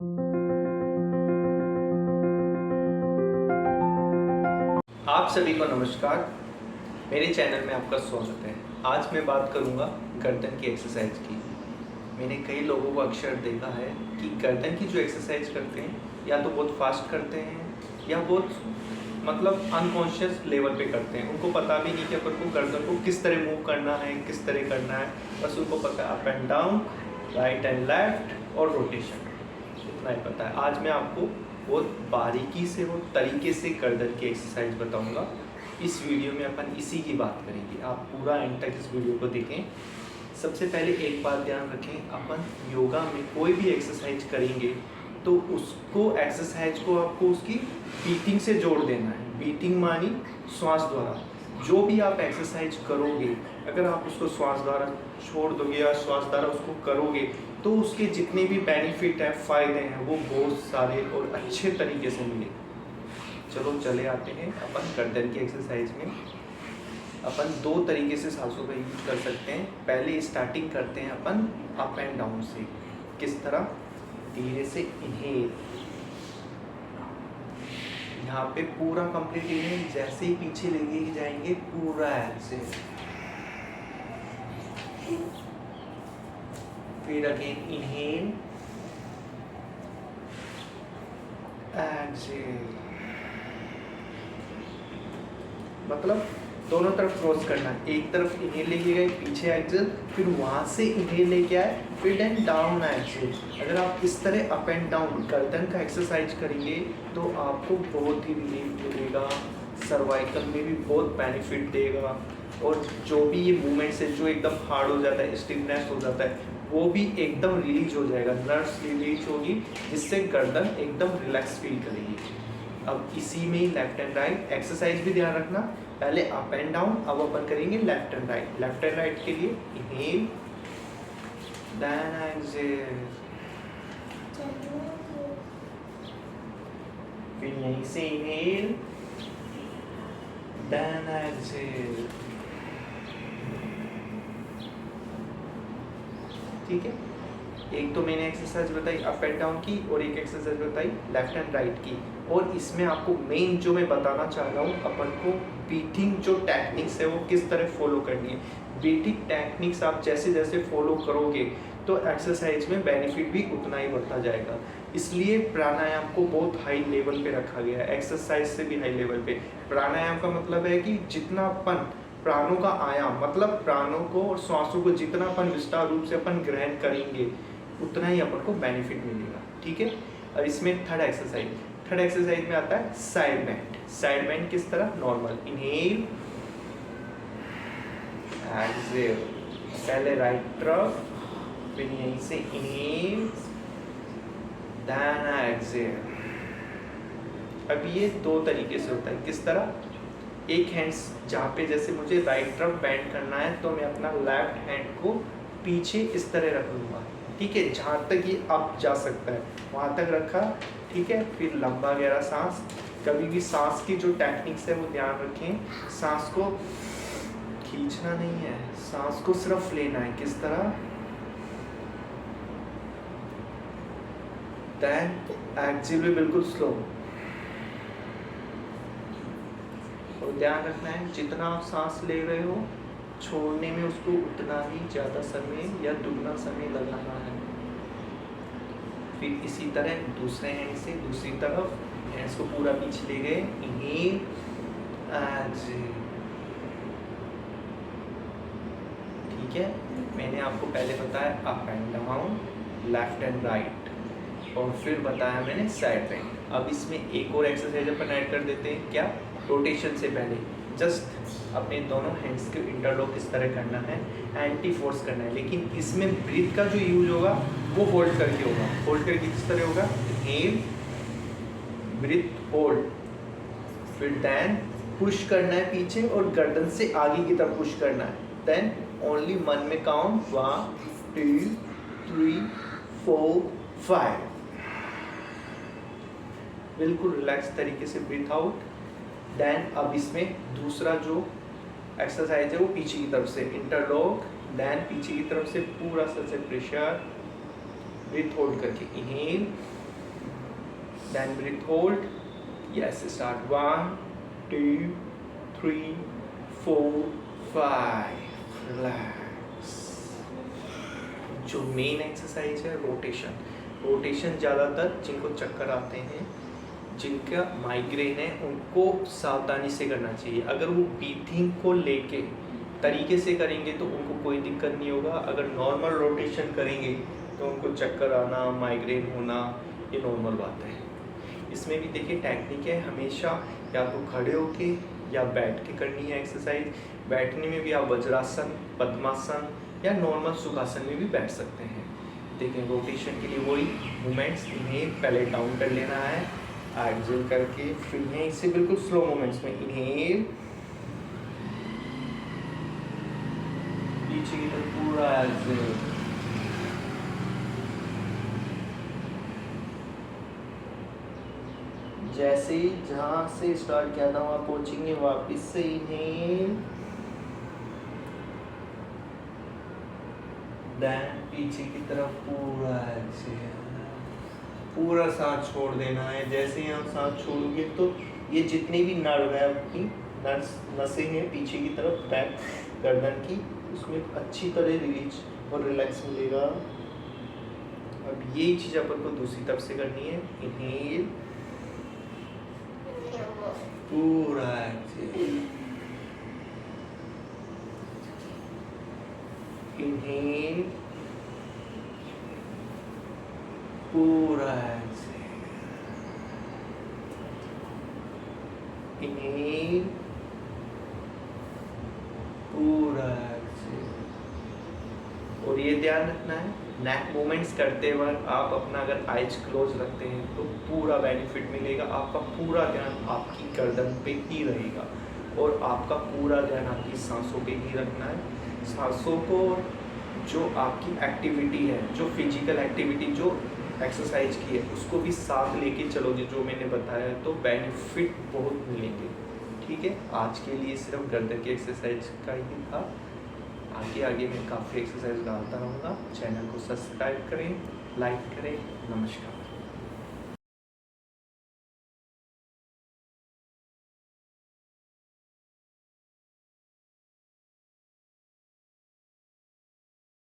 आप सभी को नमस्कार। मेरे चैनल में आपका स्वागत है। आज मैं बात करूंगा गर्दन की एक्सरसाइज की। मैंने कई लोगों को अक्सर देखा है कि गर्दन की जो एक्सरसाइज करते हैं या तो बहुत फास्ट करते हैं या बहुत अनकॉन्शियस लेवल पे करते हैं। उनको पता भी नहीं कि अपन को गर्दन को किस तरह मूव करना है, किस तरह करना है। बस उनको पता है up and down, right and left और रोटेशन, इतना ही पता है। आज मैं आपको बहुत बारीकी से वो तरीके से गर्दन की एक्सरसाइज बताऊंगा। इस वीडियो में अपन इसी की बात करेंगे। आप पूरा एंड तक इस वीडियो को देखें। सबसे पहले एक बात ध्यान रखें, अपन योगा में कोई भी एक्सरसाइज करेंगे तो उसको एक्सरसाइज को आपको उसकी बीटिंग से जोड़ देना है। बीटिंग मानी श्वास द्वारा। जो भी आप एक्सरसाइज करोगे, अगर आप उसको श्वास द्वारा छोड़ दोगे या श्वास द्वारा उसको करोगे तो उसके जितने भी बेनिफिट है, फ़ायदे हैं, वो बहुत सारे और अच्छे तरीके से मिलेंगे। चलो चले आते हैं अपन गर्दन की एक्सरसाइज में। अपन दो तरीके से सांसों का यूज कर सकते हैं। पहले स्टार्टिंग करते हैं अपन अप एंड डाउन से। किस तरह? धीरे से इनहेल, यहाँ पे पूरा कंप्लीट इनहेल, जैसे ही पीछे लेके जाएंगे पूरा एक्सेल, फिर अगेन इनहेल, एक्सेल। मतलब दोनों तरफ क्रॉस करना है। एक तरफ इनहेल लेके गए, पीछे एक्सेल, फिर वहाँ से इनहेल लेके आए, फिर देन डाउन एक्सेल। अगर आप इस तरह अप एंड डाउन गर्दन का एक्सरसाइज करेंगे तो आपको बहुत ही रिलीफ मिलेगा, सर्वाइकल में भी बहुत बेनिफिट देगा, और जो भी ये मूवमेंट्स है जो एकदम हार्ड हो जाता है, स्टिफनेस हो जाता है, वो भी एकदम रिलीज हो जाएगा, नर्व्स रिलीज होगी, जिससे गर्दन एकदम रिलैक्स फील करेगी। अब इसी में ही लेफ्ट एंड राइट एक्सरसाइज भी ध्यान रखना। पहले अप एंड डाउन, अब अपन करेंगे left and right. Left and right के लिए इनहेल, देन एक्सहेल, फिर यहीं से इनहेल, देन एक्सहेल। ठीक है, एक तो मैंने एक्सरसाइज बताई अप एंड डाउन की और एक एक्सरसाइज बताई लेफ्ट एंड राइट की। और इसमें आपको मेन जो मैं बताना चाह रहा हूँ, अपन को ब्रीथिंग जो टेक्निक्स है वो किस तरह फॉलो करनी है। ब्रीथिंग टेक्निक्स आप जैसे जैसे फॉलो करोगे तो एक्सरसाइज में बेनिफिट भी उतना ही बढ़ता जाएगा। इसलिए प्राणायाम को बहुत हाई लेवल पे रखा गया है, एक्सरसाइज से भी हाई लेवल पे। प्राणायाम का मतलब है कि जितना अपन प्राणों का आयाम, मतलब प्राणों को और श्वासों को जितना अपन विस्तार रूप से अपन ग्रहण करेंगे उतना ही अपन को बेनिफिट मिलेगा। ठीक है। और इसमें थर्ड एक्सरसाइज में आता है साइड बेंड। साइड बेंड किस तरह? नॉर्मल इनहेल, एक्सहेल, पहले राइट तरफ, फिर यहीं से इनहेल, देन एक्सहेल। अब ये दो तरीके से होता है। किस तरह? एक हैंड्स जहाँ पे जैसे मुझे राइट तरफ बेंड करना है तो मैं अपना लेफ्ट हैंड को पीछे इस तरह रख लूँगा। ठीक है, जहाँ तक ये अप जा सकता है वहाँ तक रखा। ठीक है, फिर लंबा गहरा सांस। कभी भी सांस की जो टेक्निक्स है वो ध्यान रखें, सांस को खींचना नहीं है, सांस को सिर्फ लेना है। किस तरह? देन एक्सहेल भी बिल्कुल स्लो। और ध्यान रखना है जितना आप सांस ले रहे हो छोड़ने में उसको उतना ही ज़्यादा समय या दुगना समय लगाना है। फिर इसी तरह दूसरे हैंड से दूसरी तरफ, हैंड्स को पूरा पीछे ले गए, इनहेल, एक्सहेल। ठीक है, मैंने आपको पहले बताया up and down, left and right, और फिर बताया मैंने साइड बेंड। अब इसमें एक और एक्सरसाइज अपन ऐड कर देते हैं। क्या? रोटेशन से पहले जस्ट अपने दोनों हैंड्स के इंटरलॉक इस तरह करना है, एंटी फोर्स करना है। लेकिन इसमें ब्रीथ का जो यूज होगा वो होल्ड करके होगा। होल्ड करके किस तरह होगा? इनहेल, ब्रीथ होल्ड, फिर देन पुश करना है पीछे और गर्दन से आगे की तरफ पुश करना है। देन ओनली मन में काउंट 1 2 3 4 5। बिल्कुल रिलैक्स तरीके से ब्रीथ आउट। देन अब इसमें दूसरा जो एक्सरसाइज है वो पीछे की तरफ से इंटरलॉक, देन पीछे की तरफ से पूरा सर से प्रेशर, ब्रीथ होल्ड करके inhale, Then breathe, hold. Yes, start. 1, 2, 3, 4, 5. Relax. जो मेन एक्सरसाइज है रोटेशन। रोटेशन ज़्यादातर जिनको चक्कर आते हैं, जिनका माइग्रेन है, उनको सावधानी से करना चाहिए। अगर वो ब्रीथिंग को लेके तरीके से करेंगे तो उनको कोई दिक्कत नहीं होगा। अगर नॉर्मल रोटेशन करेंगे तो उनको चक्कर आना, माइग्रेन होना, ये नॉर्मल बात है। इसमें भी देखिए टेक्निक है, हमेशा या तो खड़े होके या बैठ के करनी है एक्सरसाइज। बैठने में भी आप वज्रासन, पद्मासन या नॉर्मल सुखासन में भी बैठ सकते हैं। देखें रोटेशन के लिए वही मूवमेंट्स, इन्हें पहले डाउन कर लेना है, एक्सेल करके, फिर इन्हें इसे बिल्कुल स्लो मूवमेंट्स में इन्हेल, पीछे की तरफ पूरा एक्सेल। जैसे जहाँ से स्टार्ट किया था वहाँ पहुँचेंगे, वापस से इन्हेल, देन पीछे की तरफ पूरा एक्सेल, पूरा सांस छोड़ देना है। जैसे ही हम सांस छोड़ोगे तो ये जितनी भी नर्व है, अपनी नसें हैं पीछे की तरफ, बैक गर्दन की, उसमें अच्छी तरह रिलीज और रिलैक्स मिलेगा। अब यही चीज़ अपन को दूसरी तरफ से करनी है। इन्हेल, पूरा एक्सेल, इन्हेल, पूरा एक्सेल, इन्हेल, पूरा एक्सेल। और ये ध्यान रखना है, नेक मूवमेंट्स करते वक्त आप अपना अगर आइज क्लोज रखते हैं तो पूरा बेनिफिट मिलेगा। आपका पूरा ध्यान आपकी गर्दन पे ही रहेगा और आपका पूरा ध्यान आपकी सांसों पे ही रखना है। सांसों को, जो आपकी एक्टिविटी है, जो फिजिकल एक्टिविटी, जो एक्सरसाइज की है, उसको भी साथ लेके चलोगे जो मैंने बताया, तो बेनिफिट बहुत मिलेंगे। ठीक है, आज के लिए सिर्फ गर्दन की एक्सरसाइज का ही था। आगे आगे मैं काफ़ी एक्सरसाइज डालता रहूँगा। चैनल को सब्सक्राइब करें, लाइक करें। नमस्कार।